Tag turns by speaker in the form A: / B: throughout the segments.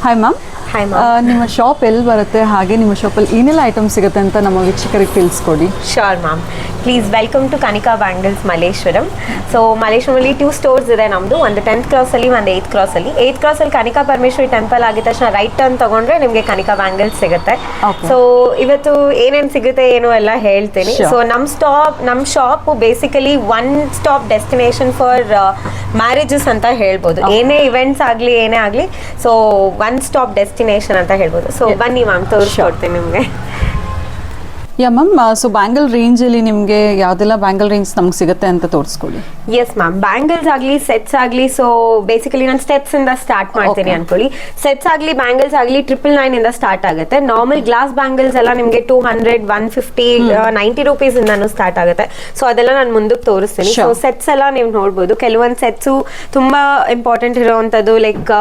A: Hi ma'am.
B: Hi ma'am.
A: ನಿಮ್ಮ shop ಎಲ್ಲಿ ಬರುತ್ತೆ, ಹಾಗೆ ನಿಮ್ಮ ಶಾಪಲ್ಲಿ ಏನೆಲ್ಲ ಐಟಮ್ ಸಿಗುತ್ತೆ ಅಂತ ನಮ್ಮ ವೀಕ್ಷಕರಿಗೆ ತಿಳಿಸ್ಕೊಡಿ.
B: Sure ma'am. Please welcome to Kanika bangles Malleshwaram. So ಮಲ್ಲೇಶ್ವರಮಲ್ಲಿ 2 ಸ್ಟೋರ್ಸ್ ಇದೆ ನಮ್ಮದು. ಒಂದು 10th ಕ್ರಾಸಲ್ಲಿ, ಒಂದು 8th ಕ್ರಾಸಲ್ಲಿ. 8th ಕ್ರಾಸಲ್ಲಿ ಕನಿಕಾ ಪರಮೇಶ್ವರಿ ಟೆಂಪಲ್ ಆಗಿದ ತಕ್ಷಣ ರೈಟ್ ಟರ್ನ್ ತೊಗೊಂಡ್ರೆ ನಿಮಗೆ ಕನಿಕಾ ಬ್ಯಾಂಗಲ್ಸ್ ಸಿಗುತ್ತೆ. ಸೊ ಇವತ್ತು ಏನೇನು ಸಿಗುತ್ತೆ ಏನು ಎಲ್ಲ ಹೇಳ್ತೀನಿ. ಸೊ ನಮ್ಮ shop basically one stop destination for marriages ಅಂತ ಹೇಳ್ಬೋದು. ಏನೇ ಇವೆಂಟ್ಸ್ ಆಗಲಿ ಏನೇ ಆಗಲಿ, ಸೊ ಒನ್ ಸ್ಟಾಪ್ ಡೆಸ್ಟಿನೇಷನ್ ಅಂತ ಹೇಳ್ಬೋದು. ಸೊ ಬನ್ನಿ ಮ್ಯಾಮ್, ತೋರಿಸ್ಕೊಡ್ತೀನಿ ನಿಮಗೆ.
A: ಯಾ ಮ್ಯಾಮ್, ಸೊ ಬ್ಯಾಂಗಲ್ ರೇಂಜಲ್ಲಿ ನಿಮಗೆ ಯಾವುದೆಲ್ಲ ಬ್ಯಾಂಗಲ್ ರೇಂಜ್ ನಮ್ಗೆ ಸಿಗುತ್ತೆ ಅಂತ ತೋರಿಸ್ಕೊಡಿ.
B: Yes ma'am. ಬ್ಯಾಂಗಲ್ಸ್ ಆಗಲಿ, ಸೆಟ್ಸ್ ಆಗಲಿ, ಸೊ ಬೇಸಿಕಲಿ ನಾನು ಸ್ಟೆಪ್ಸಿಂದ ಸ್ಟಾರ್ಟ್ ಮಾಡ್ತೀನಿ ಅನ್ಕೊಳ್ಳಿ. ಸೆಟ್ಸ್ ಆಗಲಿ, ಬ್ಯಾಂಗಲ್ಸ್ ಆಗಲಿ 999 ಇಂದ ಸ್ಟಾರ್ಟ್ ಆಗುತ್ತೆ. ನಾರ್ಮಲ್ ಗ್ಲಾಸ್ ಬ್ಯಾಂಗಲ್ಸ್ ಎಲ್ಲ ನಿಮಗೆ 200, 150, 90 ರುಪೀಸ್ ಇಂದಾನು ಸ್ಟಾರ್ಟ್ ಆಗುತ್ತೆ. ಸೊ ಅದೆಲ್ಲ ನಾನು ಮುಂದಕ್ಕೆ ತೋರಿಸ್ತೀನಿ. ಸೊ ಸೆಟ್ಸ್ ಎಲ್ಲ ನೀವು ನೋಡ್ಬೋದು. ಕೆಲವೊಂದು ಸೆಟ್ಸು ತುಂಬಾ ಇಂಪಾರ್ಟೆಂಟ್ ಇರೋವಂಥದ್ದು, ಲೈಕ್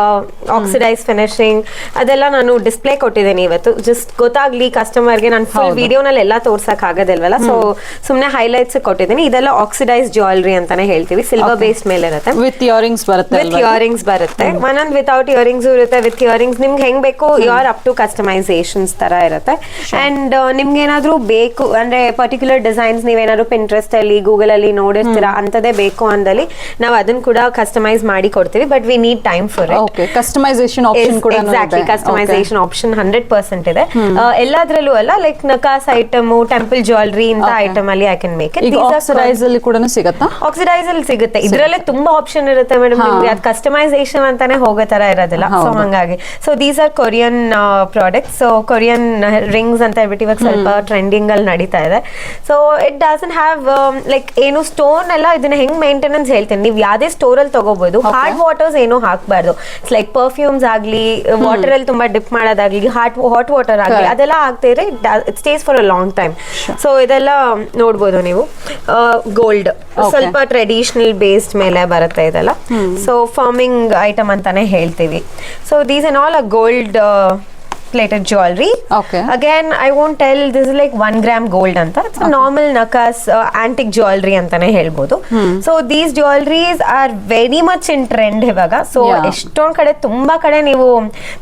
B: ಆಕ್ಸಿಡೈಸ್ ಫಿನಿಶಿಂಗ್, ಅದೆಲ್ಲ ನಾನು ಡಿಸ್ಪ್ಲೇ ಕೊಟ್ಟಿದ್ದೀನಿ ಇವತ್ತು. ಜಸ್ಟ್ ಗೊತ್ತಾಗ್ಲಿ ಕಸ್ಟಮರ್ಗೆ. ನಾನು ಫುಲ್ ವಿಡಿಯೋನಲ್ಲಿ ಎಲ್ಲ ತೋರ್ಸಕ್ ಆಗೋದಿಲ್ವಲ್ಲ, ಸೊ ಸುಮ್ಮನೆ ಹೈಲೈಟ್ಸ್ ಕೊಟ್ಟಿದ್ದೀನಿ. ಇದೆಲ್ಲ ಆಕ್ಸಿಡೈಸ್ ಜ್ಯುವೆಲರಿ ಅಂತಾನೆ ಹೇಳ್ತೀವಿ. ಸಿಲ್ವರ್ ಬೇಸ್ಡ್ ಮೇಲೆ ಇರುತ್ತೆ.
A: ವಿತ್ ಇಯರಿಂಗ್ಸ್ ಬರುತ್ತೆ.
B: ವಿತ್ ಇಯರಿಂಗ್ಸ್ ಬರುತ್ತೆ. ಒಂದೊಂದು ವಿತೌಟ್ ಇಯರಿಂಗ್ಸ್ ಇರುತ್ತೆ, ವಿತ್ ಇಯರಿಂಗ್ಸ್. ನಿಮ್ಗೆ ಹೆಂಗ್ ಬೇಕು ಯುವರ್ ಅಪ್ ಟು ಕಸ್ಟಮೈಸೇಷನ್ಸ್ ತರ ಇರುತ್ತೆ. ಅಂಡ್ ನಿಮ್ಗೆ ಏನಾದ್ರೂ ಬೇಕು ಅಂದ್ರೆ ಪರ್ಟಿಕ್ಯುಲರ್ ಡಿಸೈನ್ಸ್ ನೀವೇನಾದ್ರು ಪಿಂಟ್ರೆಸ್ಟ್ ಅಲ್ಲಿ, ಗೂಗಲ್ ಅಲ್ಲಿ ನೋಡಿರ್ತೀರಾ, ಅಂತದೇ ಬೇಕು ಅಂದಲ್ಲಿ ನಾವು ಅದನ್ನ ಕೂಡ ಕಸ್ಟಮೈಸ್ ಮಾಡಿ ಕೊಡ್ತೀವಿ. But we need time for it.
A: Okay, customisation option ಕೂಡ ಇದೆ.
B: ಎಕ್ಸಾಕ್ಟ್ಲಿ, ಕಸ್ಟಮೈಸೇಷನ್ ಆಪ್ಷನ್ 100% ಇದೆ. ಎಲ್ಲಾದ್ರಲ್ಲೂ ಅಲ್ಲ, like nakas item, temple jewellery ಇಂತ ಐಟಮ್ ಅಲ್ಲಿ I can make it.
A: Oxidise ಅಲ್ಲಿ ಕೂಡ ಸಿಗುತ್ತಾ?
B: ಆಕ್ಸಿಡೈಸ್ ಅಲ್ಲಿ ಸಿಗುತ್ತೆ. ಇದರಲ್ಲೇ ತುಂಬಾ ಆಪ್ಷನ್ ಇರುತ್ತೆ ಮೇಡಮ್. ನಿಮ್ಗೆ ಅದು ಕಸ್ಟಮೈಸೇಷನ್ ಅಂತಾನೆ ಹೋಗೋ ತರ ಇರೋದಿಲ್ಲ. ಸೊ ಹಂಗಾಗಿ so these are Korean products. So Korean rings ಅಂತ ಹೇಳ್ಬಿಟ್ಟು ಇವಾಗ ಸ್ವಲ್ಪ ಟ್ರೆಂಡಿಂಗ್ ಅಲ್ಲಿ ನಡೀತಾ ಇದೆ. So it doesn't have like ಏನು ಸ್ಟೋನ್ ಎಲ್ಲ. ಇದನ್ನ ಹೆಂಗ್ ಮೇಂಟೆನೆನ್ಸ್ ಹೇಳ್ತೀನಿ, ನೀವು ಯಾವ್ದೇ ಸ್ಟೋರ್ ಅಲ್ಲಿ ತಗೋಬಹುದು. ಹಾರ್ಡ್ ವಾಟರ್ಸ್ ಏನೂ ಹಾಕ್ಬಾರ್ದು. ಲೈಕ್ ಪರ್ಫ್ಯೂಮ್ಸ್ ಆಗ್ಲಿ, ವಾಟರ್ ಅಲ್ಲಿ ತುಂಬಾ ಡಿಪ್ ಮಾಡೋದಾಗ್ಲಿ, ಹಾಟ್ ವಾಟರ್ ಆಗ್ಲಿ, ಅದೆಲ್ಲ ಆಗ್ತಾ ಇದ್ರೆ it stays for a long time. So ಇದೆಲ್ಲ ನೋಡ್ಬೋದು ನೀವು. ಗೋಲ್ಡ್ ಸ್ವಲ್ಪ ಟ್ರೆಡಿಷನಲ್ ಬೇಸ್ಡ್ ಮೇಲೆ ಬರುತ್ತೆ ಇದೆಲ್ಲ. ಸೊ ಫಾರ್ಮಿಂಗ್ ಐಟಮ್ ಅಂತಾನೆ ಹೇಳ್ತೀವಿ. So these and all a gold plated jewelry.
A: Okay.
B: Again, I won't tell this is like 1 gram gold anta. It's a normal nakas antique jewelry antane helbodu. So these jewelries are very much in trend ivaga. So ಎಷ್ಟೊಂದು ಕಡೆ ತುಂಬಾ ಕಡೆ ನೀವು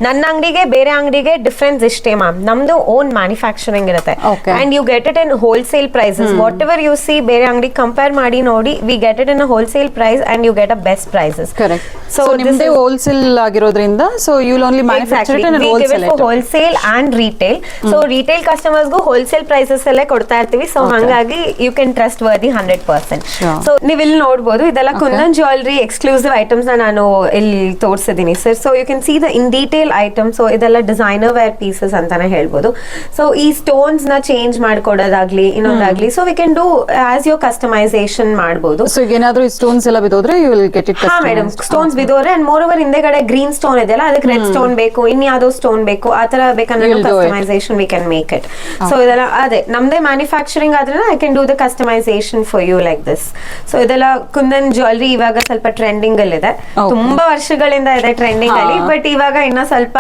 B: ನನ್ನ ಅಂಗಡಿಗೆ ಬೇರೆ ಅಂಗಡಿಗೆ difference ಇಷ್ಟೇ ಮ್ಯಾಮ್. ನಮ್ದು ಓನ್ ಮ್ಯಾನುಫ್ಯಾಕ್ಚರಿಂಗ್ ಇರುತ್ತೆ. And you get it in wholesale prices. Whatever you see ಬೇರೆ ಅಂಗಡಿ ಕಂಪೇರ್ ಮಾಡಿ ನೋಡಿ, we get it in wholesale price and you get a best prices.
A: Correct. So ನಿಮ್ಮದೇ ಹೋಲ್ಸೇಲ್ ಆಗಿರೋದ್ರಿಂದ so you will only manufacture it in wholesale. Wholesale and retail. So retail ಕಸ್ಟಮರ್ಸ್ಗೂ wholesale prices ಅಲ್ಲೇ ಕೊಡ್ತಾ ಇರ್ತೀವಿ. So ಹಂಗಾಗಿ you can trust worthy 100%. So ನೀವು ಇಲ್ಲಿ ನೋಡ್ಬೋದು, ಇದೆಲ್ಲ ಕುಂದನ್ ಜ್ಯುವೆಲರಿ ಎಕ್ಸ್ಕ್ಲೂಸಿವ್ ಐಟಮ್ಸ್ ನಾನು ಇಲ್ಲಿ ತೋರಿಸಿದೀನಿ sir. So you can see the in detail item. So ಇದೆಲ್ಲ ಡಿಸೈನರ್ ವೇರ್ ಪೀಸಸ್ ಅಂತಾನೆ ಹೇಳ್ಬೋದು. ಸೊ ಈ ಸ್ಟೋನ್ಸ್ ನ ಚೇಂಜ್ ಮಾಡ್ಕೊಡೋದಾಗ್ಲಿ, ಇನ್ನೊಂದಾಗ್ಲಿ, so we can do as your customisation ಮಾಡ್ಬೋದು. ಸೊ ಈಗ ಏನಾದ್ರೂ ಸ್ಟೋನ್ಸ್ ಎಲ್ಲ ಬಿದ್ದೋದ್ರೆ ಯು ವಿಲ್ ಗೆಟ್ ಇಟ್.
B: ಹಾ ಮೇಡಮ್, ಸ್ಟೋನ್ಸ್ ಬಿದ್ದೋದ್ರೆ ಅಂಡ್ ಮೋರ್ ಓವರ್ ಹಿಂದೆಗಡೆ ಗ್ರೀನ್ ಸ್ಟೋನ್ ಇದೆಯಲ್ಲ, ಅದಕ್ಕೆ ರೆಡ್ ಸ್ಟೋನ್ ಬೇಕು, ಇನ್ಯಾವುದೋ ಸ್ಟೋನ್ ಬೇಕು, ಆ ತರ customization we can make it. So ಇದೆಲ್ಲ ಅದೇ ನಮ್ದೇ ಮ್ಯಾನುಫ್ಯಾಕ್ಚರಿಂಗ್ ಆದ್ರೆ I can do the customization for you like this. So ಇದೆಲ್ಲ ಕುಂದನ್ ಜ್ಯುವೆಲರಿ ಇವಾಗ ಸ್ವಲ್ಪ ಟ್ರೆಂಡಿಂಗ್ ಅಲ್ಲಿ ಇದೆ. ತುಂಬಾ ವರ್ಷಗಳಿಂದ ಇದೆ ಟ್ರೆಂಡಿಂಗ್ ಅಲ್ಲಿ. ಬಟ್ ಇವಾಗ ಇನ್ನ ಸ್ವಲ್ಪ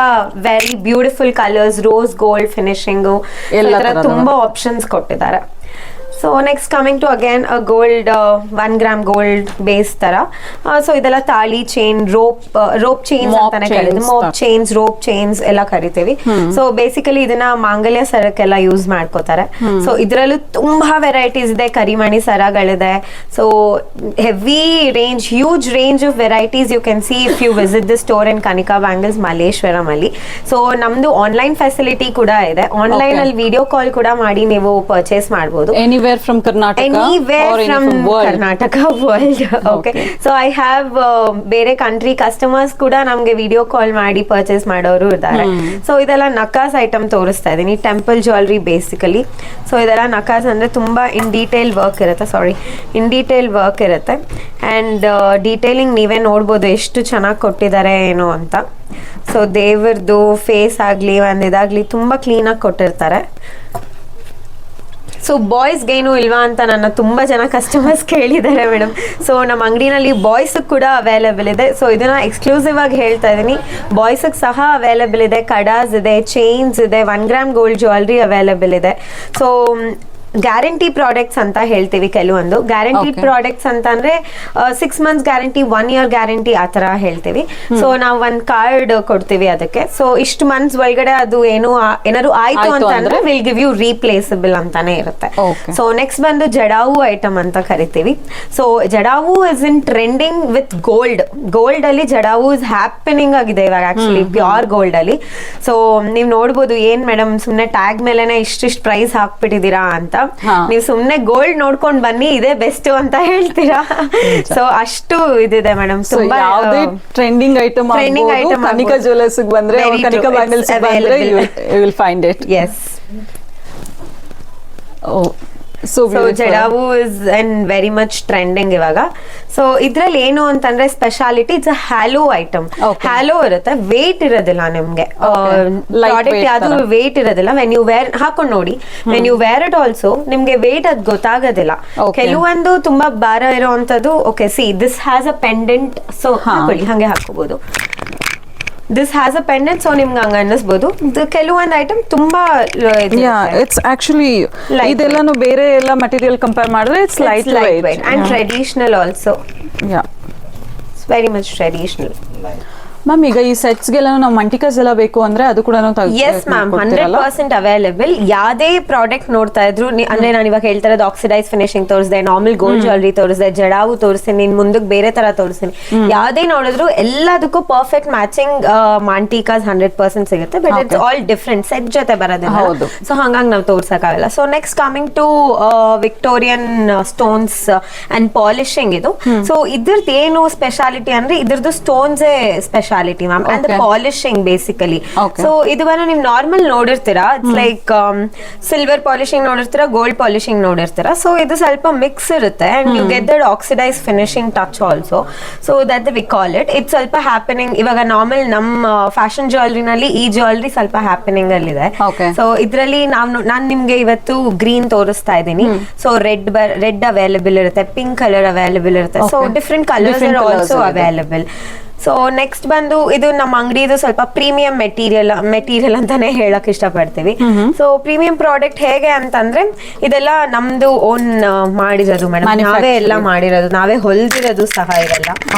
B: very beautiful colours, rose gold finishing, ತುಂಬಾ ಆಪ್ಷನ್ಸ್ ಕೊಟ್ಟಿದ್ದಾರೆ. So next coming to again a gold 1 gram gold base ತರ. ಸೊ ಇದೆಲ್ಲ ತಾಳಿ ಚೈನ್, ರೋಪ್ ಚೈನ್ಸ್ ಅಂತಾನೆ ಕರೀತೀವಿ. ಮೋಪ್ ಚೈನ್ಸ್, ರೋಪ್ ಚೈನ್ಸ್ ಎಲ್ಲ ಕರಿತೀವಿ. ಸೊ ಬೇಸಿಕಲಿ ಇದನ್ನ ಮಾಂಗಲ್ಯ ಸರಕ್ಕೆಲ್ಲ ಯೂಸ್ ಮಾಡ್ಕೋತಾರೆ. ಸೊ ಇದರಲ್ಲೂ ತುಂಬಾ ವೆರೈಟೀಸ್ ಇದೆ. ಕರಿಮಣಿ ಸರಗಳಿದೆ. So heavy range, huge range of varieties you can see if you visit the store in Kanika bangles Malleshwaram ಅಲ್ಲಿ. ಸೊ ನಮ್ದು ಆನ್ಲೈನ್ ಫೆಸಿಲಿಟಿ ಕೂಡ ಇದೆ. ಆನ್ಲೈನ್ ಅಲ್ಲಿ ವಿಡಿಯೋ ಕಾಲ್ ಕೂಡ ಮಾಡಿ ನೀವು ಪರ್ಚೇಸ್ ಮಾಡಬಹುದು.
A: From Karnataka,
B: anywhere from Karnataka world. Okay. So I have ಬೇರೆ ಕಂಟ್ರಿ ಕಸ್ಟಮರ್ಸ್ ಕೂಡ ನಮ್ಗೆ ವಿಡಿಯೋ ಕಾಲ್ ಮಾಡಿ ಪರ್ಚೇಸ್ ಮಾಡೋರು ಇದ್ದಾರೆ. ಸೊ ಇದೆಲ್ಲ ನಕಾಸ್ ಐಟಮ್ ತೋರಿಸ್ತಾ ಇದೀನಿ. Temple jewellery basically. ಸೊ ಇದೆಲ್ಲ ನಕಾಸ್ ಅಂದ್ರೆ ತುಂಬಾ ಇನ್ ಡೀಟೇಲ್ ವರ್ಕ್ ಇರುತ್ತೆ. ಅಂಡ್ ಡೀಟೇಲಿಂಗ್ ನೀವೇ ನೋಡ್ಬೋದು ಎಷ್ಟು ಚೆನ್ನಾಗಿ ಕೊಟ್ಟಿದ್ದಾರೆ ಏನು ಅಂತ. ಸೊ ದೇವರದು ಫೇಸ್ ಆಗ್ಲಿ, ಒಂದಿದಾಗ್ಲಿ ತುಂಬಾ ಕ್ಲೀನ್ ಆಗಿ ಕೊಟ್ಟಿರ್ತಾರೆ. ಸೊ ಬಾಯ್ಸ್ಗೆ ಏನು ಇಲ್ವಾ ಅಂತ ನನ್ನ ತುಂಬಾ ಜನ ಕಸ್ಟಮರ್ಸ್ ಕೇಳಿದ್ದಾರೆ ಮೇಡಮ್. ಸೊ ನಮ್ಮ ಅಂಗಡಿನಲ್ಲಿ ಬಾಯ್ಸ್ ಕೂಡ ಅವೈಲೇಬಲ್ ಇದೆ. ಸೊ ಇದನ್ನ ಎಕ್ಸ್ಕ್ಲೂಸಿವ್ ಆಗಿ ಹೇಳ್ತಾ ಇದೀನಿ. ಬಾಯ್ಸ್ ಸಹ ಅವೈಲೇಬಲ್ ಇದೆ. ಕಡಾಸ್ ಇದೆ, ಚೈನ್ಸ್ ಇದೆ, 1 gram ಗೋಲ್ಡ್ ಜ್ಯುವೆಲರಿ ಅವೈಲೇಬಲ್ ಇದೆ. ಸೊ ಗ್ಯಾರಂಟಿ ಪ್ರಾಡಕ್ಟ್ಸ್ ಅಂತ ಹೇಳ್ತೀವಿ ಕೆಲವೊಂದು. ಗ್ಯಾರಂಟಿಡ್ ಪ್ರಾಡಕ್ಟ್ಸ್ ಅಂತ ಅಂದ್ರೆ 6 months ಗ್ಯಾರಂಟಿ, 1 year ಗ್ಯಾರಂಟಿ ಆ ತರ ಹೇಳ್ತೀವಿ. ಸೊ ನಾವು ಒಂದ್ ಕಾರ್ಡ್ ಕೊಡ್ತೀವಿ ಅದಕ್ಕೆ. ಸೊ ಇಷ್ಟು ಮಂತ್ಸ್ ಒಳಗಡೆ ಅದು ಏನಾದ್ರು ಆಯ್ತು ಅಂತಂದ್ರೆ ವಿಲ್ ಗಿವ್ ಯು ರೀಪ್ಲೇಸಬಲ್ ಅಂತಾನೆ ಇರುತ್ತೆ. ಸೊ ನೆಕ್ಸ್ಟ್ ಬಂದು ಜಡಾವು ಐಟಮ್ ಅಂತ ಕರಿತೀವಿ. So jadau is in trending with gold ಅಲ್ಲಿ ಜಡಾವು ಇಸ್ ಹ್ಯಾಪನಿಂಗ್ ಆಗಿದೆ ಇವಾಗ ಆಕ್ಚುಲಿ ಪ್ಯೂರ್ ಗೋಲ್ಡ್ ಅಲ್ಲಿ. ಸೊ ನೀವ್ ನೋಡ್ಬೋದು ಏನ್ ಮೇಡಮ್ ಸುಮ್ನೆ ಟ್ಯಾಗ್ ಮೇಲೆನೆ ಇಷ್ಟಿಷ್ಟು ಪ್ರೈಸ್ ಹಾಕ್ಬಿಟ್ಟಿದೀರಾ ಅಂತ. ನೀವು ಸುಮ್ನೆ ಗೋಲ್ಡ್ ನೋಡ್ಕೊಂಡ್ ಬನ್ನಿ, ಇದೇ ಬೆಸ್ಟ್ ಅಂತ ಹೇಳ್ತೀರಾ. ಸೊ ಅಷ್ಟು ಇದಿದೆ ಮೇಡಮ್. ತುಂಬಾ
C: ಟ್ರೆಂಡಿಂಗ್ ಐಟಮ್ ಕನಿಕಾ ಜ್ಯುವೆಲರ್ಸ್ ಬಂದ್ರೆ, ಕನಿಕಾ ಬ್ಯಾಂಗಲ್ಸ್ ಬಂದ್ರೆ you will find it.
B: Yes. So jadau is and very much trending ಇವಾಗ. ಸೊ ಇದ್ರಲ್ಲಿ ಏನು ಅಂತಂದ್ರೆ speciality, it's a hollow item. Hollow ಇರುತ್ತೆ, ವೇಟ್ ಇರೋದಿಲ್ಲ ನಿಮ್ಗೆ. ಪ್ರಾಡಕ್ಟ್ ಯಾವ್ದು ವೇಟ್ ಇರೋದಿಲ್ಲ. ವೆನ್ ಯು ವೇರ್ ಹಾಕೊಂಡ್ ನೋಡಿ, when you wear it also ನಿಮ್ಗೆ ವೇಟ್ ಅದ್ ಗೊತ್ತಾಗೋದಿಲ್ಲ. ಕೆಲವೊಂದು ತುಂಬಾ ಭಾರ ಇರೋವಂಥದ್ದು. Okay, see this has a pendant. So ಹಾಕೊಳ್ಳಿ, ಹಂಗೆ ಹಾಕೋಬಹುದು. This has a pendant. So ನಿಮ್ಗೆ ಹಂಗ ಅನ್ನಿಸ್ಬೋದು. ಕೆಲವೊಂದು ಐಟಮ್ ತುಂಬಾ
C: ಇಟ್ಸ್ ಆಕ್ಚುಲಿ ಇದೆಲ್ಲಾನು ಬೇರೆ ಎಲ್ಲ ಮಟೀರಿಯಲ್ ಕಂಪೇರ್ ಮಾಡಿದ್ರೆ it's light weight
B: and traditional also. It's very much traditional.
C: Ma'am ಈಗ ಈ ಸೆಟ್ಸ್ ಗೆಲ್ಲ ನಾವು ಮಂಟಿಕಾಸ್ ಎಲ್ಲ ಬೇಕು ಅಂದ್ರೆ ಅದು ಕೂಡ
B: ಎಸ್ ಮ್ಯಾಮ್, 100% ಅವೈಲೇಬಲ್. ಯಾವ್ದೇ ಪ್ರಾಡಕ್ಟ್ ನೋಡ್ತಾ ಇದ್ರು ಅಂದ್ರೆ ನಾನು ಇವಾಗ ಹೇಳ್ತಾ ಇರೋದು ಆಕ್ಸಿಡೈಸ್ ಫಿನಿಶಿಂಗ್ ತೋರಿಸಿದೆ, ನಾರ್ಮಲ್ ಗೋಲ್ಡ್ ಜ್ಯುವೆಲರಿ ತೋರಿಸಿದೆ, ಜಡಾವು ತೋರಿಸ್ತೀನಿ, ಇನ್ ಮುಂದಕ್ಕೆ ಬೇರೆ ತರ ತೋರಿಸ್ತೀನಿ. ಯಾವ್ದೇ ನೋಡಿದ್ರು ಎಲ್ಲದಕ್ಕೂ ಪರ್ಫೆಕ್ಟ್ ಮ್ಯಾಚಿಂಗ್ ಮಂಟಿಕಾಸ್ 100% ಸಿಗುತ್ತೆ. But it's all different, set ಜೊತೆ ಬರೋದಿಲ್ಲ. ಸೊ ಹಂಗಾಗಿ ನಾವು ತೋರ್ಸಕ್ಕಾಗಲ್ಲ. So next coming to Victorian stones and polishing. ಇದು ಸೊ ಇದ್ರದ್ದು ಏನು ಸ್ಪೆಷಾಲಿಟಿ ಅಂದ್ರೆ ಇದ್ರದ್ದು stones speciality ma'am, and polishing basically. So ಇದು ನೀವು ನಾರ್ಮಲ್ ನೋಡಿರ್ತೀರಾ, ಇಟ್ಸ್ ಲೈಕ್ ಸಿಲ್ವರ್ ಪಾಲಿಶಿಂಗ್ ನೋಡಿರ್ತೀರಾ, ಗೋಲ್ಡ್ ಪಾಲಿಶಿಂಗ್ ನೋಡಿರ್ತೀರಾ. ಸೊ ಇದು ಸ್ವಲ್ಪ ಮಿಕ್ಸ್ ಇರುತ್ತೆ and you get that oxidise finishing touch also. So that we call it. It ಸ್ವಲ್ಪ ಹ್ಯಾಪನಿಂಗ್. ಇವಾಗ ನಾರ್ಮಲ್ ನಮ್ಮ ಫ್ಯಾಷನ್ ಜ್ಯುವೆಲರಿನಲ್ಲಿ ಈ ಜ್ಯುವೆಲರಿ ಸ್ವಲ್ಪ ಹ್ಯಾಪನಿಂಗ್ ಅಲ್ಲಿ ಇದೆ. ಸೊ ಇದ್ರಲ್ಲಿ ನಾನ್ ನಿಮ್ಗೆ ಇವತ್ತು ಗ್ರೀನ್ ತೋರಿಸ್ತಾ ಇದ್ದೀನಿ. ಸೊ ರೆಡ್ ಅವೈಲೇಬಲ್ ಇರುತ್ತೆ, ಪಿಂಕ್ ಕಲರ್ ಅವೈಲೇಬಲ್ ಇರುತ್ತೆ. So different colours are also available. So next ಬಂದು ಇದು ನಮ್ಮ ಅಂಗಡಿದು ಸ್ವಲ್ಪ ಪ್ರೀಮಿಯಂ ಮೆಟೀರಿಯಲ್ ಅಂತಾನೆ ಹೇಳಕ್ ಇಷ್ಟಪಡ್ತೀವಿ. ಸೊ ಪ್ರೀಮಿಯಂ ಪ್ರಾಡಕ್ಟ್ ಹೇಗೆ ಅಂತಂದ್ರೆ ಇದೆಲ್ಲ ನಮ್ದು ಓನ್ ಮಾಡಿರೋದು ಮೇಡಮ್, ನಾವೇ ಎಲ್ಲ ಮಾಡಿರೋದು, ನಾವೇ ಹೊಲ್ದಿರೋದು ಸಹ ಇದೆಲ್ಲ.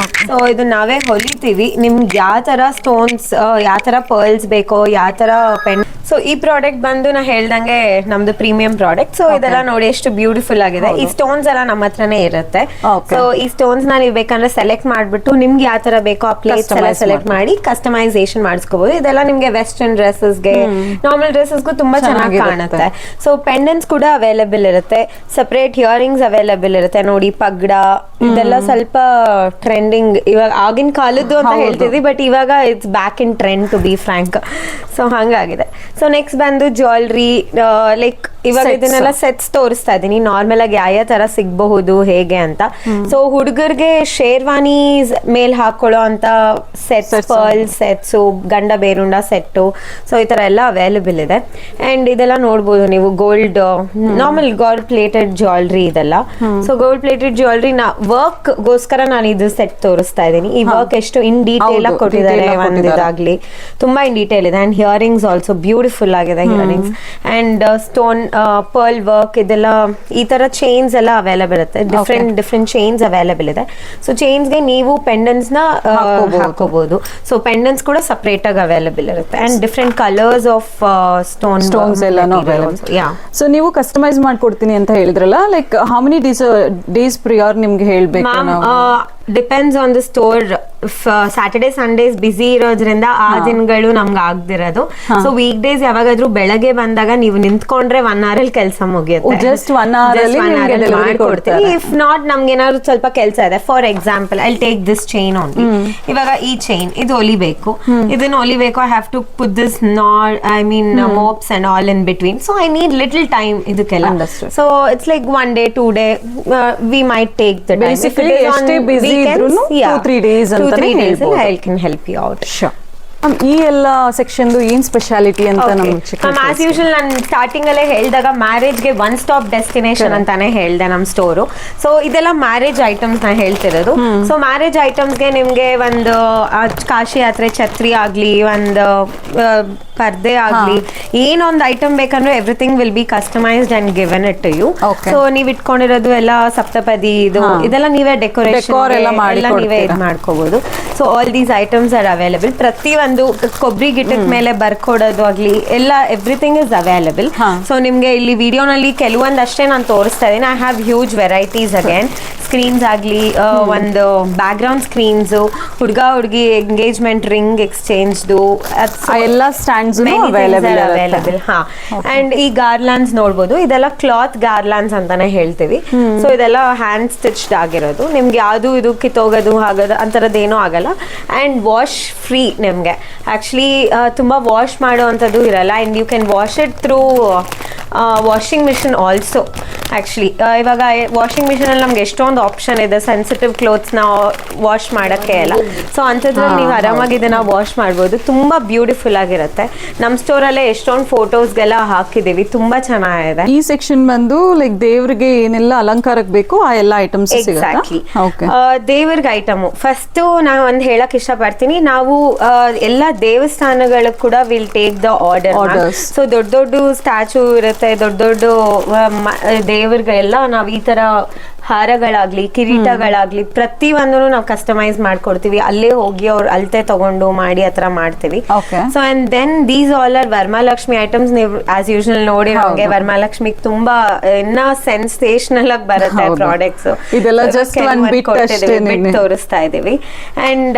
B: ಸೊ ಇದು ನಾವೇ ಹೊಲಿತೀವಿ. ನಿಮ್ಗೆ ಯಾವ ತರ ಸ್ಟೋನ್ಸ್, ಯಾವ ತರ ಪರ್ಲ್ಸ್ ಬೇಕೋ, ಯಾವ ತರ ಪೆನ್. ಸೊ ಈ ಪ್ರಾಡಕ್ಟ್ ಬಂದು ನಾ ಹೇಳ್ದಂಗೆ ನಮ್ದು ಪ್ರೀಮಿಯಂ ಪ್ರಾಡಕ್ಟ್. ಸೊ ಇದೆಲ್ಲ ನೋಡಿ ಎಷ್ಟು ಬ್ಯೂಟಿಫುಲ್ ಆಗಿದೆ. ಈ ಸ್ಟೋನ್ಸ್ ಎಲ್ಲ ನಮ್ಮ ಹತ್ರನೇ ಇರುತ್ತೆ. ಸೊ ಈ ಸ್ಟೋನ್ಸ್ ನೀವು ಬೇಕಂದ್ರೆ ಸೆಲೆಕ್ಟ್ ಮಾಡ್ಬಿಟ್ಟು ನಿಮ್ಗೆ ಯಾವ ತರ ಬೇಕೋ ಆ ಪ್ಲೇಟ್ಸ್ ಎಲ್ಲ ಸೆಲೆಕ್ಟ್ ಮಾಡಿ ಕಸ್ಟಮೈಸೇಷನ್ ಮಾಡಿಸ್ಕೋಬಹುದು. ಇದೆಲ್ಲ ನಿಮ್ಗೆ ವೆಸ್ಟರ್ನ್ ಡ್ರೆಸ್ಸಸ್ಗೆ, ನಾರ್ಮಲ್ ಡ್ರೆಸ್ಸಸ್ಗೂ ತುಂಬಾ ಚೆನ್ನಾಗಿ ಕಾಣುತ್ತೆ. ಸೊ ಪೆಂಡೆಂಟ್ಸ್ ಕೂಡ ಅವೈಲೇಬಲ್ ಇರುತ್ತೆ, ಸಪರೇಟ್ ಇಯರಿಂಗ್ಸ್ ಅವೈಲೇಬಲ್ ಇರುತ್ತೆ. ನೋಡಿ ಪಗ್ಡ ಇದೆಲ್ಲ ಸ್ವಲ್ಪ ಟ್ರೆಂಡಿಂಗ್ ಇವಾಗ, ಆಗಿನ ಕಾಲದ್ದು ಅಂತ ಹೇಳ್ತಿದ್ವಿ, ಬಟ್ ಇವಾಗ it's back in trend to be frank. So ಹಂಗಾಗಿದೆ. ಸೊ ನೆಕ್ಸ್ಟ್ ಬಂದು ಜ್ಯುವೆಲ್ರಿ, ಲೈಕ್ ಇವಾಗ ಇದನ್ನೆಲ್ಲ ಸೆಟ್ಸ್ ತೋರಿಸ್ತಾ ಇದೀನಿ. ನಾರ್ಮಲ್ ಆಗಿ ಯಾವ ತರ ಸಿಗಬಹುದು ಹೇಗೆ ಅಂತ. ಸೊ ಹುಡುಗರಿಗೆ ಶೇರ್ವಾನಿ ಮೇಲ್ ಹಾಕೊಳ್ಳೋ ಅಂತ ಸೆಟ್ಸ್, ಪರ್ಲ್ ಸೆಟ್ಸ್, ಗಂಡ ಬೇರುಂಡ ಸೆಟ್ಟು, ಸೊ ಈ ತರ ಎಲ್ಲ ಅವೈಲೇಬಲ್ ಇದೆ. ಅಂಡ್ ಇದೆಲ್ಲ ನೋಡ್ಬೋದು ನೀವು, gold normal gold plated jewellery ಇದೆಲ್ಲ. So gold plated jewellery work ಗೋಸ್ಕರ ನಾನು ಇದು ಸೆಟ್ ತೋರಿಸ್ತಾ ಇದ್ದೀನಿ. ಈ ವರ್ಕ್ ಎಷ್ಟು ಇನ್ ಡೀಟೇಲ್ ಆಗಿ ಕೊಟ್ಟಿದ್ದಾರೆ, ಒಂದಿದಾಗ್ಲಿ ತುಂಬಾ ಇನ್ ಡೀಟೇಲ್ ಇದೆ. ಅಂಡ್ ಹಿಯರಿಂಗ್ಸ್ ಆಲ್ಸೋ ಬ್ಯೂಟಿಫುಲ್ ಆಗಿದೆ earrings. And stone pearl work ಇದೆಲ್ಲ, ಈ ತರ ಚೈನ್ಸ್ ಎಲ್ಲ ಅವೈಲೇಬಲ್ ಇರುತ್ತೆ. ಡಿಫ್ರೆಂಟ್ ಚೈನ್ಸ್ ಅವೈಲೇಬಲ್ ಇದೆ. ಸೊ ಚೈನ್ಸ್ಗೆ ನೀವು ಪೆಂಡೆಂಟ್ಸ್ ನ ಹಾಕೋಬಹುದು. ಸೊ ಪೆಂಡೆಂಟ್ಸ್ ಕೂಡ ಸಪರೇಟ್ ಆಗಿ ಅವೈಲೇಬಲ್ ಇರುತ್ತೆ. And different colours of stones ಎಲ್ಲ.
C: ಸೊ ನೀವು ಕಸ್ಟಮೈಸ್ ಮಾಡ್ಕೊಡ್ತೀನಿ ಅಂತ ಹೇಳಿದ್ರಲ್ಲ, like how many days prior ನಿಮ್ಗೆ ಹೇಳ್ಬೇಕು?
B: Depends on the store. Saturday Sundays busy ಇರೋದ್ರಿಂದ ಆ ದಿನಗಳು ನಮ್ಗೆ ಆಗ್ದಿರೋದು. ಸೊ ವೀಕ್ ಡೇಸ್ ಯಾವಾಗಾದ್ರೂ ಬೆಳಗ್ಗೆ ಬಂದಾಗ ನೀವು ನಿಂತ್ಕೊಂಡ್ರೆ 1 hour ಅಲ್ಲಿ ಕೆಲಸ ಮುಗಿಯುತ್ತೆ.
C: ಜಸ್ಟ್ 1 hour ಅಲ್ಲಿ
B: ಮಾಡ್ಕೊಡ್ತೀವಿ. ಇಫ್ ನಾಟ್ ನಮ್ಗೆ ಏನಾದ್ರು ಸ್ವಲ್ಪ ಕೆಲಸ ಇದೆ, for example I take this chain only. ಇವಾಗ ಈ ಚೈನ್ ಇದು ಹೊಲಿಬೇಕು, ಇದನ್ನ ಹೊಲಿಬೇಕು. I have to put this I mean mops and all in between. So I need little time ಇದಕ್ಕೆಲ್ಲ. So it's like 1 day 2 day we might take the time.
C: Basically ಎಷ್ಟೇ busy ಇದ್ರೂನು 2-3 days ಅಂತ
B: I can help you out.
C: Sure. ಈ ಎಲ್ಲ section ಏನ್ speciality ಅಂತ ನಮ್ಗೆ
B: as usual ನಾನು ಸ್ಟಾರ್ಟಿಂಗ್ ಅಲ್ಲೇ ಹೇಳಿದಾಗ ಮ್ಯಾರೇಜ್ಗೆ ಒನ್ ಸ್ಟಾಪ್ ಡೆಸ್ಟಿನೇಷನ್ ಅಂತಾನೆ ಹೇಳ್ದೆ ನಮ್ಮ ಸ್ಟೋರು. ಸೊ ಇದೆಲ್ಲ ಮ್ಯಾರೇಜ್ ಐಟಮ್ಸ್ ನ ಹೇಳ್ತಿರೋದು. ಸೊ ಮ್ಯಾರೇಜ್ ಐಟಮ್ಸ್ಗೆ ನಿಮ್ಗೆ ಒಂದು ಕಾಶಿ ಯಾತ್ರೆ ಛತ್ರಿ ಆಗ್ಲಿ, ಒಂದು ಪರ್ದೆ ಆಗ್ಲಿ, ಏನೊಂದು ಐಟಮ್ ಬೇಕಂದ್ರೆ everything will be customised and given it to you. So ನೀವ್ ಇಟ್ಕೊಂಡಿರೋದು ಎಲ್ಲ ಸಪ್ತಪದಿ ಇದೆಲ್ಲ ನೀವೇ ಡೆಕೋರೇಷನ್ ಎಲ್ಲ ನೀವೇ ಇದು ಮಾಡ್ಕೋಬಹುದು. So all these items are available. ಪ್ರತಿ ಒಂದು ಕೊಬ್ಬರಿ ಗಿಟ್ಟದ ಮೇಲೆ ಬರ್ಕೊಡೋದು ಆಗ್ಲಿ ಎಲ್ಲ ಎವ್ರಿಥಿಂಗ್ ಇಸ್ ಅವೈಲೇಬಲ್. ಸೊ ನಿಮ್ಗೆ ಇಲ್ಲಿ ವಿಡಿಯೋನಲ್ಲಿ ಕೆಲವೊಂದು ಅಷ್ಟೇ ನಾನು ತೋರಿಸ್ತಾ ಇದ್ದೀನಿ. I have huge varieties again. Screens ಆಗ್ಲಿ, ಒಂದು ಬ್ಯಾಕ್ ಗ್ರೌಂಡ್ ಸ್ಕ್ರೀನ್ಸ್, ಹುಡುಗ ಹುಡುಗಿ ಎಂಗೇಜ್ಮೆಂಟ್ ರಿಂಗ್ ಎಕ್ಸ್ಚೇಂಜ್ದು
C: ಎಲ್ಲ ಸ್ಟ್ಯಾಂಡ್ಸ್ ಅವೈಲೇಬಲ್.
B: ಹಾ, ಅಂಡ್ ಈ ಗಾರ್ಲಾನ್ಸ್ ನೋಡ್ಬೋದು, ಇದೆಲ್ಲ ಕ್ಲಾತ್ ಗಾರ್ಲಾನ್ಸ್ ಅಂತಾನೆ ಹೇಳ್ತೀವಿ. ಸೊ ಇದೆಲ್ಲ ಹ್ಯಾಂಡ್ ಸ್ಟಿಚ್ಡ್ ಆಗಿರೋದು. ನಿಮ್ಗೆ ಯಾವ್ದು ಇದು ಕಿತ್ತೋಗೋದು ಆಗೋದು ಅಂತರದ್ದು ಏನೂ ಆಗಲ್ಲ. ಅಂಡ್ ವಾಶ್ ಫ್ರೀ ನಿಮ್ಗೆ. ಆಕ್ಚುಲಿ ತುಂಬಾ ವಾಶ್ ಮಾಡುವಂಥದ್ದು ಇರಲ್ಲ. And you can wash it through washing machine also. Actually ಇವಾಗ ವಾಷಿಂಗ್ ಮಿಷಿನ್ ಅಲ್ಲಿ ನಮ್ಗೆ ಎಷ್ಟೊಂದು ಆಪ್ಷನ್ ಇದೆ ಸೆನ್ಸಿಟಿವ್ ಕ್ಲೋತ್ಸ್ ನ ವಾಶ್ ಮಾಡಕ್ಕೆ ಎಲ್ಲ. ಸೊ ಅಂಥದ್ರಲ್ಲಿ ನೀವು ಆರಾಮಾಗಿ ಇದನ್ನ ವಾಶ್ ಮಾಡ್ಬೋದು. ತುಂಬಾ ಬ್ಯೂಟಿಫುಲ್ ಆಗಿರುತ್ತೆ. ನಮ್ಮ ಸ್ಟೋರಲ್ಲೇ ಎಷ್ಟೊಂದು ಫೋಟೋಸ್ಗೆಲ್ಲ ಹಾಕಿದೀವಿ, ತುಂಬಾ ಚೆನ್ನಾಗಿದೆ.
C: ಈ ಸೆಕ್ಷನ್ ಬಂದು ಲೈಕ್ ದೇವ್ರಿಗೆ ಏನೆಲ್ಲ ಅಲಂಕಾರಕ್ಕೆ ಬೇಕು ಆ ಎಲ್ಲ ಐಟಮ್ಸ್.
B: ಎಕ್ಸಾಕ್ಟ್ಲಿ. ದೇವ್ರಿಗೆ ಐಟಮು ಫಸ್ಟ್ ನಾನು ಒಂದು ಹೇಳಕ್ ಇಷ್ಟಪಡ್ತೀನಿ. ನಾವು ಎಲ್ಲ ದೇವಸ್ಥಾನಗಳಿಗೆ ಕೂಡ will take the order. So ದೊಡ್ಡ ದೊಡ್ಡ ಸ್ಟ್ಯಾಚು ಇರುತ್ತೆ, ದೊಡ್ಡ ದೊಡ್ಡ ದೇವರಿಗೆಲ್ಲ ನಾವು ಈ ತರ ಹಾರಗಳಾಗ್ಲಿ, ಕಿರೀಟಗಳಾಗ್ಲಿ ಪ್ರತಿ ಒಂದು ನಾವು ಕಸ್ಟಮೈಸ್ ಮಾಡ್ಕೊಡ್ತೀವಿ. ಅಲ್ಲೇ ಹೋಗಿ ಅವ್ರು ಅಳತೆ ತಗೊಂಡು ಮಾಡಿ ಆತರ ಮಾಡ್ತೀವಿ. So and then these all are Varamahalakshmi items. ನೀವು ಆಸ್ ಯೂಶುವಲ್ ನೋಡಿ ನಮಗೆ ವರಮಹಾಲಕ್ಷ್ಮಿಗೆ ತುಂಬಾ ಇನ್ನ ಸೆನ್ಸೇಷನಲ್ ಆಗಿ ಬರುತ್ತೆ ಪ್ರಾಡಕ್ಟ್ಸ್. ತೋರಿಸ್ತಾ ಇದೀವಿ. And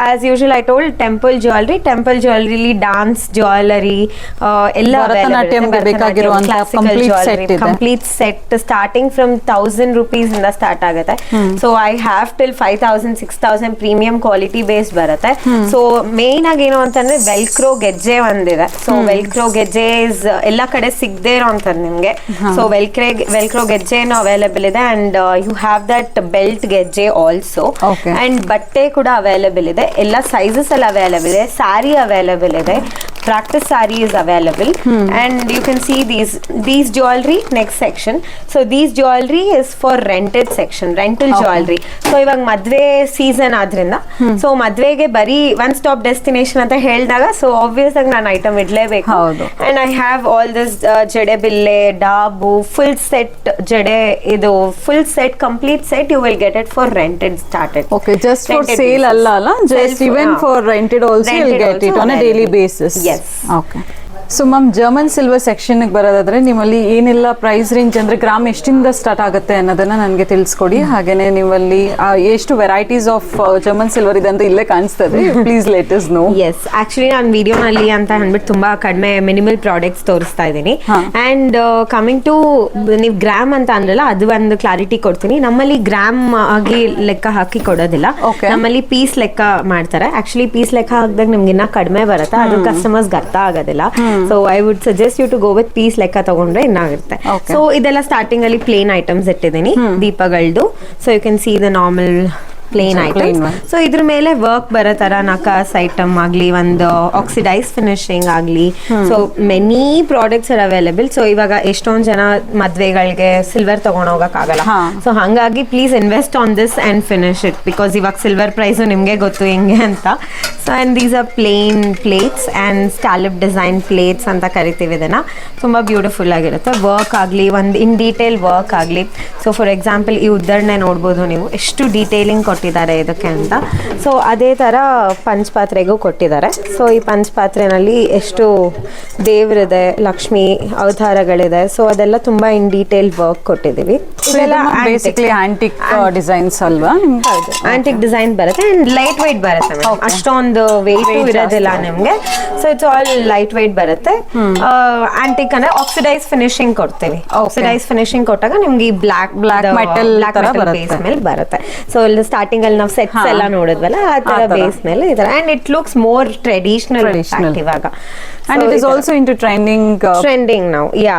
B: as usual I told temple jewellery, dance jewellery ಎಲ್ಲ complete set starting from 1000 rupees ಇಂದ ಸ್ಟಾರ್ಟ್ ಆಗುತ್ತೆ. So I have till 5000 6000 premium quality base ಬರುತ್ತೆ. ಸೊ ಮೇನ್ ಆಗಿ ಏನು ಅಂತಂದ್ರೆ ವೆಲ್ಕ್ರೋ ಗೆಜ್ಜೆ ಒಂದಿದೆ. ಸೊ ವೆಲ್ಕ್ರೋ ಗೆಜ್ಜೆ ಎಲ್ಲ ಕಡೆ ಸಿಗದೆ ಇರೋ ಅಂತದ್ದು ನಿಮ್ಗೆ. ಸೊ ವೆಲ್ಕ್ರೋ ಗೆಜ್ಜೆನೂ ಅವೈಲೇಬಲ್ ಇದೆ. And you have that belt ಗೆಜ್ಜೆ ಆಲ್ಸೋ. ಅಂಡ್ ಬಟ್ಟೆ ಕೂಡ ಅವೈಲೇಬಲ್ ಇದೆ. ಎಲ್ಲ ಸೈಜಸ್ ಎಲ್ಲ ಅವೈಲೇಬಲ್ ಇದೆ. ಸ್ಯಾರಿ ಅವೈಲೇಬಲ್ ಇದೆ. Practice sari is available. And you can see these jewelry next section. So these jewelry is for rented section, rental jewelry. So ಇವಾಗ ಮದ್ವೆ ಸೀಸನ್ ಆದ್ರಿಂದ ಸೊ ಮದ್ವೆಗೆ ಬರೀ ಒನ್ ಸ್ಟಾಪ್ ಡೆಸ್ಟಿನೇಷನ್ ಅಂತ ಹೇಳಿದಾಗ ಸೊ ಆಬ್ವಿಯಸ್ ಆಗಿ ನಾನು ಐಟಮ್ ಇಡ್ಲೇಬೇಕು. And I have all this ಜಡೆ ಬಿಲ್ಲೆ, ಡಾಬು, ಫುಲ್ ಸೆಟ್ ಜಡೆ, ಇದು full set complete set you will get it for rented started.
C: Okay, just for sale ಅಲ್ಲ, just even for rented also you will get it on a daily basis.
B: Yes.
C: Okay. So ma'am, German silver ಸೆಕ್ಷನ್ಗೆ ಬರೋದಾದ್ರೆ ನಿಮ್ಮಲ್ಲಿ ಏನೆಲ್ಲ price range ಅಂದ್ರೆ gram ಎಷ್ಟಿಂದ start ಆಗುತ್ತೆ ಅನ್ನೋದನ್ನ ನನಗೆ ತಿಳಿಸ್ಕೊಡಿ. ಹಾಗೇನೆ ನಿಮ್ಮಲ್ಲಿ ಎಷ್ಟು ವೆರೈಟೀಸ್ ಆಫ್ ಜರ್ಮನ್ ಸಿಲ್ವರ್ ಇದೆ ಅಂತ ಇಲ್ಲೇ ಕಾಣಿಸ್ತದೆ. Please let us know.
B: Yes, actually ನಾನು ವಿಡಿಯೋನಲ್ಲಿ ಅಂತ ಅಂದ್ಬಿಟ್ಟು ತುಂಬಾ ಕಡಿಮೆ ಮಿನಿಮಲ್ ಪ್ರಾಡಕ್ಟ್ಸ್ ತೋರಿಸ್ತಾ ಇದ್ದೀನಿ. ಅಂಡ್ ಕಮಿಂಗ್ ಟು ನೀವು ಗ್ರಾಮ್ ಅಂತ ಅಂದ್ರಲ್ಲ, ಅದು ಒಂದು ಕ್ಲಾರಿಟಿ ಕೊಡ್ತೀನಿ. ನಮ್ಮಲ್ಲಿ ಗ್ರಾಮ್ ಆಗಿ ಲೆಕ್ಕ ಹಾಕಿ ಕೊಡೋದಿಲ್ಲ. ನಮ್ಮಲ್ಲಿ ಪೀಸ್ ಲೆಕ್ಕ ಮಾಡ್ತಾರೆ. ಆಕ್ಚುಲಿ ಪೀಸ್ ಲೆಕ್ಕ ಹಾಕಿದಾಗ ನಿಮ್ಗೆ ಇನ್ನ ಕಡಿಮೆ ಬರುತ್ತೆ. ಅದು ಕಸ್ಟಮರ್ಸ್ಗೆ ಅರ್ಥ ಆಗೋದಿಲ್ಲ. So I would suggest you to go with piece ಲೆಕ್ಕ ತಗೊಂಡ್ರೆ ಇನ್ನಾಗಿರುತ್ತೆ. ಸೊ ಇದೆಲ್ಲ ಸ್ಟಾರ್ಟಿಂಗ್ ಅಲ್ಲಿ ಪ್ಲೇನ್ ಐಟಮ್ಸ್ ಇಟ್ಟಿದ್ದೀನಿ ದೀಪಗಳದು. So you can see the normal plain item. So ಇದ್ರ ಮೇಲೆ ವರ್ಕ್ ಬರೋ ತರ ನಕಾಸ್ ಐಟಮ್ ಆಗ್ಲಿ, ಒಂದು ಆಕ್ಸಿಡೈಸ್ ಫಿನಿಶಿಂಗ್ ಆಗ್ಲಿ, so many products are available. So ಇವಾಗ ಎಷ್ಟೊಂದ್ ಜನ ಮದ್ವೆಗಳಿಗೆ ಸಿಲ್ವರ್ ತಗೊಂಡ್ ಹೋಗಕ್ ಆಗಲ್ಲ. ಸೊ ಹಂಗಾಗಿ please invest on this and finish it, because ಇವಾಗ ಸಿಲ್ವರ್ ಪ್ರೈಸ್ ನಿಮ್ಗೆ ಗೊತ್ತು ಹೆಂಗೆ ಅಂತ. So and these are plain plates and scallop design plates ಅಂತ ಕರಿತೀವಿ ಇದನ್ನ. ತುಂಬಾ ಬ್ಯೂಟಿಫುಲ್ ಆಗಿರುತ್ತೆ. ವರ್ಕ್ ಆಗ್ಲಿ, ಒಂದು ಇನ್ ಡೀಟೇಲ್ ವರ್ಕ್ ಆಗ್ಲಿ. ಸೊ ಫಾರ್ ಎಕ್ಸಾಂಪಲ್ ಈ ಉದ್ದರಣೆ ನೋಡ್ಬೋದು ನೀವು, ಎಷ್ಟು ಡೀಟೇಲಿಂಗ್ ಕೊಟ್ಟಿದ್ದಾರೆ ಇದಕ್ಕೆ ಅಂತ. ಸೊ ಅದೇ ತರ ಪಂಚಪಾತ್ರೆಗೂ ಕೊಟ್ಟಿದ್ದಾರೆ. ಸೊ ಈ ಪಂಚಪಾತ್ರೆನಲ್ಲಿ ಎಷ್ಟು ದೇವರಿದೆ, ಲಕ್ಷ್ಮಿ ಅವತಾರಗಳಿದೆ. ಸೊ ಅದೆಲ್ಲ ತುಂಬಾ ಇನ್ ಡೀಟೇಲ್ ವರ್ಕ್ ಕೊಟ್ಟಿದ್ದೀವಿ. ಇದೆಲ್ಲ
C: ಆಂಟಿಕ್ ಡಿಸೈನ್ಸ್ ಅಲ್ವಾ?
B: ಹೌದು, ಆಂಟಿಕ್ ಡಿಸೈನ್ ಬರುತ್ತೆ ಅಂಡ್ ಲೈಟ್ ವೈಟ್ ಬರುತ್ತೆ. ಅಷ್ಟೊಂದು ವೇಟ್ ಇರೋದಿಲ್ಲ ನಿಮ್ಗೆ. So it's all light white ಬರುತ್ತೆ. ಆಂಟಿಕ್ ಅಂದ್ರೆ ಆಕ್ಸಿಡೈಸ್ ಫಿನಿಶಿಂಗ್ ಕೊಡ್ತೀವಿ. ಆಕ್ಸಿಡೈಸ್ ಫಿನಿಶಿಂಗ್ ಕೊಟ್ಟಾಗ ನಿಮ್ಗೆ ಈ ಬ್ಲಾಕ್ ಮೆಟಲ್ ಬೇಸ್ ಮೇಲೆ ಬರುತ್ತೆ. ಸೊ ಇಲ್ಲಿ ಸ್ಟಾರ್ಟಿಂಗ್ ಅಲ್ಲಿ ನಾವು ಸೆಟ್ಸ್ ಎಲ್ಲ ನೋಡಿದ್ವಲ್ಲ, ಆ ತರ ಬೇಸ್ ಮೇಲೆ ಇದೆ. And it looks more traditional ಇವಾಗ.
C: And it is also into trending
B: now. Yeah,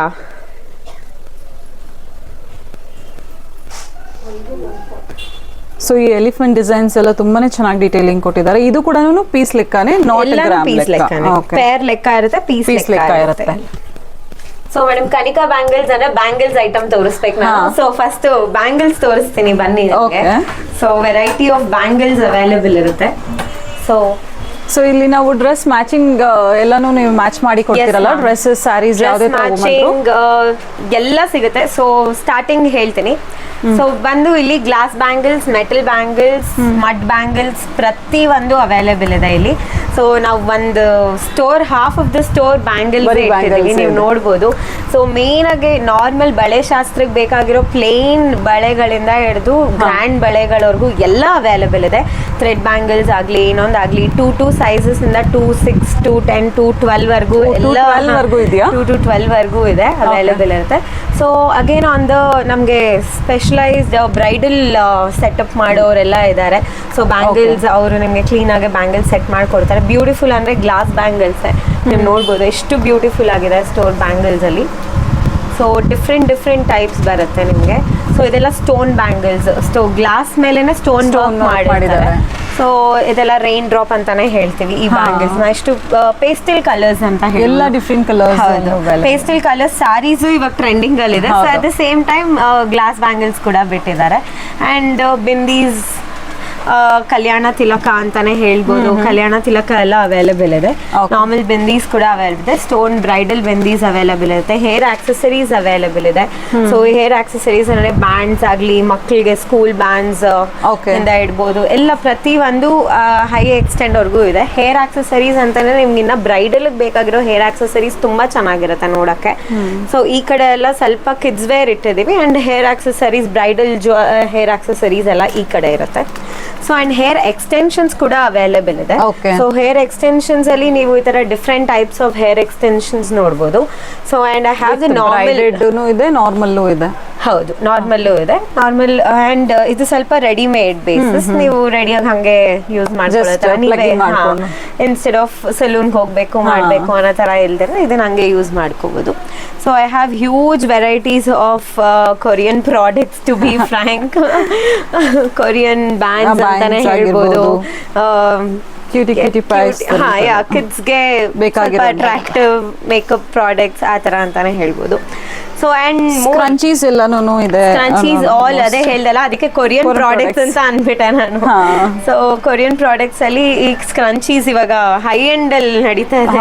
C: so ಈ ಎಲಿಫೆಂಟ್ ಡಿಸೈನ್ಸ್ ಎಲ್ಲ ತುಂಬಾನೇ ಚೆನ್ನಾಗಿ ಡೀಟೇಲಿಂಗ್ ಕೊಟ್ಟಿದ್ದಾರೆ. ಇದು ಕೂಡ ಪೀಸ್ ಲೆಕ್ಕನೇ, ನಾಟ್ ಗ್ರಾಮ್
B: ಪೀಸ್
C: ಲೆಕ್ಕ.
B: ಲೆಕ್ಕ, ಪೇರ್ ಲೆಕ್ಕ ಇರುತ್ತೆ, ಪೀಸ್
C: ಲೆಕ್ಕ ಇರುತ್ತೆ.
B: ಸೊ ಮೇಡಮ್ ಕನಿಕಾ ಬ್ಯಾಂಗಲ್ಸ್ ಅಂದ್ರೆ ಬ್ಯಾಂಗಲ್ಸ್ ಐಟಮ್ ತೋರಿಸ್ಬೇಕು ನಾನು. ಸೊ ಫಸ್ಟ್ ಬ್ಯಾಂಗಲ್ಸ್ ತೋರಿಸ್ತೀನಿ ಬನ್ನಿ. So variety of bangles available ಇರುತ್ತೆ.
C: ಸೊ ಇಲ್ಲಿ ನಾವು ಡ್ರೆಸ್ ಮ್ಯಾಚಿಂಗ್ ಎಲ್ಲಾನು ನೀವು ಮ್ಯಾಚ್ ಮಾಡಿ ಕೊಡ್ತೀರಲ್ಲ, ಡ್ರೆಸ್ಸಸ್, ಸ್ಯಾರೀಸ್ ಯಾವುದೇ
B: ಮ್ಯಾಚಿಂಗ್ ಎಲ್ಲ ಸಿಗುತ್ತೆ. ಸೊ ಸ್ಟಾರ್ಟಿಂಗ್ ಹೇಳ್ತೀನಿ. ಸೊ ಬಂದು ಇಲ್ಲಿ glass bangles, metal bangles, mud bangles ಪ್ರತಿ ಒಂದು ಅವೈಲೇಬಲ್ ಇದೆ ಇಲ್ಲಿ. ಸೊ ನಾವು ಒಂದು store, half of the store bangles ಇಟ್ಟಿದ್ದೀವಿ, ನೀವು ನೋಡ್ಬೋದು. ಸೊ ಮೇನ್ ಆಗಿ ನಾರ್ಮಲ್ ಬಳೆ ಶಾಸ್ತ್ರಕ್ಕೆ ಬೇಕಾಗಿರೋ ಪ್ಲೇನ್ ಬಳೆಗಳಿಂದ ಹಿಡಿದು ಗ್ರ್ಯಾಂಡ್ ಬಳೆಗಳವರೆಗೂ ಎಲ್ಲ ಅವೈಲೇಬಲ್ ಇದೆ. ಥ್ರೆಡ್ ಬ್ಯಾಂಗಲ್ಸ್ ಆಗಲಿ, ಇನ್ನೊಂದಾಗಲಿ, 2 ಸೈಜಸ್ ಇಂದ 2, 6, 2, 10, 2, 12 ವರ್ಗೂ ಎಲ್ಲ 2 to 12 ವರ್ಗೂ ಇದೆ, ಅವೈಲೇಬಲ್ ಇರುತ್ತೆ. ಸೊ ಅಗೇನ್ ಆನ್ ದ ನಮಗೆ ಸ್ಪೆಷಲೈಸ್ಡ್ ಬ್ರೈಡಲ್ ಸೆಟಪ್ ಮಾಡೋರೆಲ್ಲ ಇದ್ದಾರೆ. ಸೊ ಬ್ಯಾಂಗಲ್ಸ್ ಅವರು ನಿಮಗೆ ಕ್ಲೀನ್ ಆಗಿ ಬ್ಯಾಂಗಲ್ಸ್ ಸೆಟ್ ಮಾಡಿಕೊಡ್ತಾರೆ. ಬ್ಯೂಟಿಫುಲ್ ಅಂದರೆ ಗ್ಲಾಸ್ ಬ್ಯಾಂಗಲ್ಸ್ ನೀವು ನೋಡ್ಬೋದು ಎಷ್ಟು ಬ್ಯೂಟಿಫುಲ್ ಆಗಿದೆ ಸ್ಟೋರ್ ಬ್ಯಾಂಗಲ್ಸ್ ಅಲ್ಲಿ. ಸೊ ಡಿಫ್ರೆಂಟ್ ಟೈಪ್ಸ್ ಬರುತ್ತೆ ನಿಮಗೆ. ಸೊ ಇದೆಲ್ಲ ಸ್ಟೋನ್ ಬ್ಯಾಂಗಲ್ಸ್, ಗ್ಲಾಸ್ ಮೇಲೆನೆ ಸ್ಟೋನ್ ಡ್ರಾಪ್ ಮಾಡಿದ್ದಾರೆ. ಸೊ ಇದೆಲ್ಲ ರೈನ್ ಡ್ರಾಪ್ ಅಂತಾನೆ ಹೇಳ್ತೀವಿ ಈ ಬ್ಯಾಂಗಲ್ಸ್ ನ. ಎಷ್ಟು ಪೇಸ್ಟಲ್ ಕಲರ್ಸ್ ಅಂತ ಹೇಳಿ,
C: ಎಲ್ಲ different colours.
B: Pastel colours saris ಇವಾಗ ಟ್ರೆಂಡಿಂಗ್ ಅಲ್ಲಿ ಇದೆ. So at the same time glass bangles ಕೂಡ ಬಿಟ್ಟಿದ್ದಾರೆ. ಅಂಡ್ ಬಿಂದೀಸ್, ಕಲ್ಯಾಣ ತಿಲಕ ಅಂತಾನೆ ಹೇಳ್ಬೋದು. ಕಲ್ಯಾಣ ತಿಲಕ ಎಲ್ಲ ಅವೈಲೇಬಲ್ ಇದೆ. ನಾರ್ಮಲ್ ಬಿಂದೀಸ್ ಕೂಡ ಅವೈಲೇಬಲ್ ಇದೆ. ಸ್ಟೋನ್ ಬ್ರೈಡಲ್ ಬಿಂದೀಸ್ ಅವೈಲೇಬಲ್ ಇರುತ್ತೆ. ಹೇರ್ ಆಕ್ಸೆಸರೀಸ್ ಅವೈಲೇಬಲ್ ಇದೆ. ಸೊ ಹೇರ್ ಆಕ್ಸೆಸರೀಸ್ ಅಂದ್ರೆ ಬ್ಯಾಂಡ್ಸ್ ಆಗ್ಲಿ, ಮಕ್ಕಳಿಗೆ ಸ್ಕೂಲ್ ಬ್ಯಾಂಡ್ಸ್ ಇಂದ ಇಡ್ಬೋದು, ಎಲ್ಲ ಪ್ರತಿ ಒಂದು ಹೈ ಎಕ್ಸ್ಟೆಂಡ್ ವರ್ಗೂ ಇದೆ. ಹೇರ್ ಆಕ್ಸೆಸರೀಸ್ ಅಂತಂದ್ರೆ ನಿಮ್ಗೆ ಇನ್ನ ಬ್ರೈಡಲ್ ಬೇಕಾಗಿರೋ ಹೇರ್ ಆಕ್ಸೆಸರೀಸ್ ತುಂಬಾ ಚೆನ್ನಾಗಿರುತ್ತೆ ನೋಡಕ್ಕೆ. ಸೊ ಈ ಕಡೆ ಎಲ್ಲ ಸ್ವಲ್ಪ ಕಿಡ್ಸ್ ವೇರ್ ಇಟ್ಟಿದೀವಿ. And hair accessories, bridal hair accessories ಎಲ್ಲ ಈ ಕಡೆ ಇರುತ್ತೆ. ಸೊ ಅಂಡ್ ಹೇರ್ ಎಕ್ಸ್ಟೆನ್ಷನ್ಸ್ ಕೂಡ ಅವೈಲೇಬಲ್ ಇದೆ. ಸೊ ಹೇರ್ ಎಕ್ಸ್ಟೆನ್ಷನ್ಸ್ ಅಲ್ಲಿ ನೀವು ಈ ತರ different types of hair extensions ನೋಡ್ಬೋದು. So and I have the normal
C: ಇದೆ, ನಾರ್ಮಲ್ ಇದೆ.
B: ಹೌದು, ನಾರ್ಮಲ್ ಇದೆ, ನಾರ್ಮಲ್. ಅಂಡ್ ಇದು ಸ್ವಲ್ಪ ರೆಡಿಮೇಡ್ ಬೇಸಿಸ್, ನೀವು ರೆಡಿಯಾಗಿ ಹಂಗೆ ಯೂಸ್ ಮಾಡ್ಕೊಳ್ಳೋದು. ಇನ್ಸ್ಟೆಡ್ ಆಫ್ ಸಲೂನ್ ಹೋಗ್ಬೇಕು ಮಾಡ್ಬೇಕು ಅನ್ನೋ ತರ ಇಲ್ದಿರ ಇದನ್ನ ಹಂಗೆ ಯೂಸ್ ಮಾಡ್ಕೋಬಹುದು. So I have huge varieties of Korean products to be frank. Korean brands ಅಂತಾನೆ ಹೇಳ್ಬೋದು. ಕಿಡ್ಸ್ಗೆ ಅಟ್ರಾಕ್ಟಿವ್ ಮೇಕಪ್ ಪ್ರಾಡಕ್ಟ್ಸ್ ಆ ತರ ಅಂತಾನೆ ಹೇಳ್ಬೋದು. ಸೊ ಅಂಡ್
C: ಸ್ಕ್ರಂಚೀಸ್ ಎಲ್ಲಾನು ಇದೆ.
B: ಸ್ಕ್ರಂಚೀಸ್ ಆಲ್ ಅದೇ ಹೇಳ್ದಲ್ಲ, ಅದಕ್ಕೆ ಕೊರಿಯನ್ ಪ್ರಾಡಕ್ಟ್ಸ್ ಅಂತ ಅನ್ಬಿಟ್ಟೆ ನಾನು. ಸೊ ಕೊರಿಯನ್ ಪ್ರಾಡಕ್ಟ್ಸ್ ಅಲ್ಲಿ ಈ ಸ್ಕ್ರಂಚೀಸ್ ಇವಾಗ ಹೈ ಎಂಡ್ ಅಲ್ಲಿ ನಡೀತಾ ಇದೆ.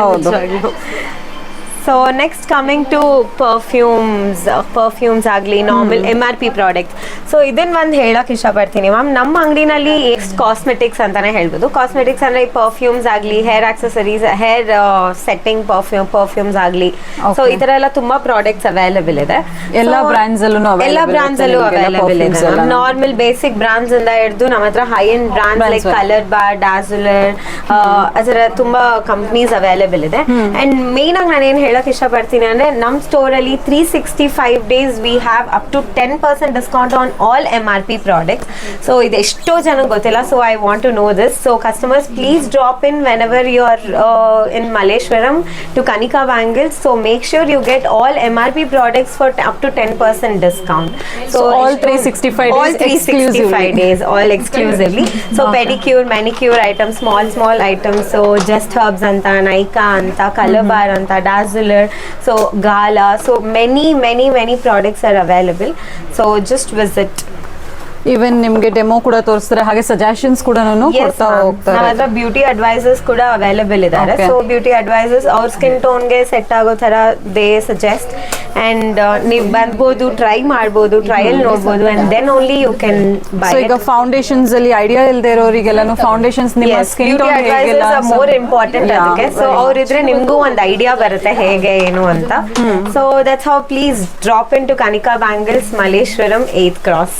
B: So next coming to perfumes ಆಗಲಿ, ನಾರ್ಮಲ್ MRP ಪ್ರಾಡಕ್ಟ್ಸ್. ಸೊ ಇದನ್ನ ಒಂದು ಹೇಳಕ್ ಇಷ್ಟಪಡ್ತೀನಿ ಮ್ಯಾಮ್. ನಮ್ಮ ಅಂಗಡಿನಲ್ಲಿ ಕಾಸ್ಮೆಟಿಕ್ಸ್ ಅಂತಾನೆ ಹೇಳ್ಬೋದು. ಕಾಸ್ಮೆಟಿಕ್ಸ್ ಅಂದ್ರೆ ಪರ್ಫ್ಯೂಮ್ಸ್ ಆಗಲಿ, hair accessories, hair setting perfumes ಆಗಲಿ. ಸೊ ಈ ತರ ಎಲ್ಲ ತುಂಬಾ ಪ್ರಾಡಕ್ಟ್ಸ್ ಅವೈಲೇಬಲ್ ಇದೆ.
C: ಎಲ್ಲ ಬ್ರಾಂಡ್ಸ್ ಅಲ್ಲೂ
B: ಅವೈಲೇಬಲ್ ಇದೆ. ನಾರ್ಮಲ್ ಬೇಸಿಕ್ ಬ್ರಾಂಡ್ಸ್ ಇಂದ ಹಿಡಿದು ನಮ್ಮ ಹತ್ರ high end brands like Colorbar, Dazzler, ಅದರ ತುಂಬಾ ಕಂಪ್ನೀಸ್ ಅವೈಲೇಬಲ್ ಇದೆ. ಅಂಡ್ ಮೇನ್ ಆಗಿ ನಾನು ಏನ್ ಹೇಳಕ್ ಇಷ್ಟಪಡ್ತೀನಿ ಅಂದ್ರೆ ನಮ್ಮ ಸ್ಟೋರ್ ಅಲ್ಲಿ 365 days we have up to 10% discount on all MRP products. So ಇದು ಎಷ್ಟೋ ಜನಕ್ಕೆ ಗೊತ್ತಿಲ್ಲ. So I want to know this. So customers, please drop in whenever you are in Malleshwaram to Kanika Bangals. So make sure you get all MRP products for up to 10% discount.
C: So all 365
B: days, all exclusively. So pedicure, manicure items, small items. So Just Herbs anta, Nykaa anta, Color Bar anta, Dazzler, so Gala. So many products are available. So just visit.
C: Even ನಿಮ್ಗೆ demo ಕೂಡ ತೋರಿಸ್ತಾರೆ, ಹಾಗೆ suggestions ಕೂಡ ಕೊಡ್ತಾ ಹೋಗ್ತಾರೆ.
B: ನಮ್ಮ ಹತ್ರ beauty advisors ಕೂಡ ಅವೈಲೇಬಲ್ ಇದ್ದಾರೆ. ಸೊ ಬ್ಯೂಟಿ ಅಡ್ವೈಸರ್ಸ್ ಅವ್ರ ಸ್ಕಿನ್ ಟೋನ್ಗೆ ಸೆಟ್ ಆಗೋ ತರ ದೇ ಸಜೆಸ್ಟ್. ಅಂಡ್ ನೀವು ಬಂದ್ಬೋದು, ಟ್ರೈ ಮಾಡ್ಬೋದು, ಟ್ರಯಲ್ ನೋಡ್ಬೋದು, and then only you can buy.
C: So ಈಗ ಫೌಂಡೇಶನ್ಸ್ ಅಲ್ಲಿ ಐಡಿಯಾ ಇಲ್ಲದೆ ಇರೋರಿಗೆಲ್ಲಾನು ಫೌಂಡೇಶನ್ಸ್ ನಿಮ್ಮ ಸ್ಕಿನ್ ಟೋನ್ ಹೇಗಿಲ್ಲ
B: ಮೋರ್ ಇಂಪಾರ್ಟೆಂಟ್ ಅದಕ್ಕೆ. ಸೊ ಅವ್ರಿದ್ರೆ ನಿಮ್ಗೂ ಒಂದು ಐಡಿಯಾ ಬರುತ್ತೆ ಹೇಗೆ ಏನು ಅಂತ. So that's how please drop in to Kanika Bangals, Malleshwaram 8th Cross.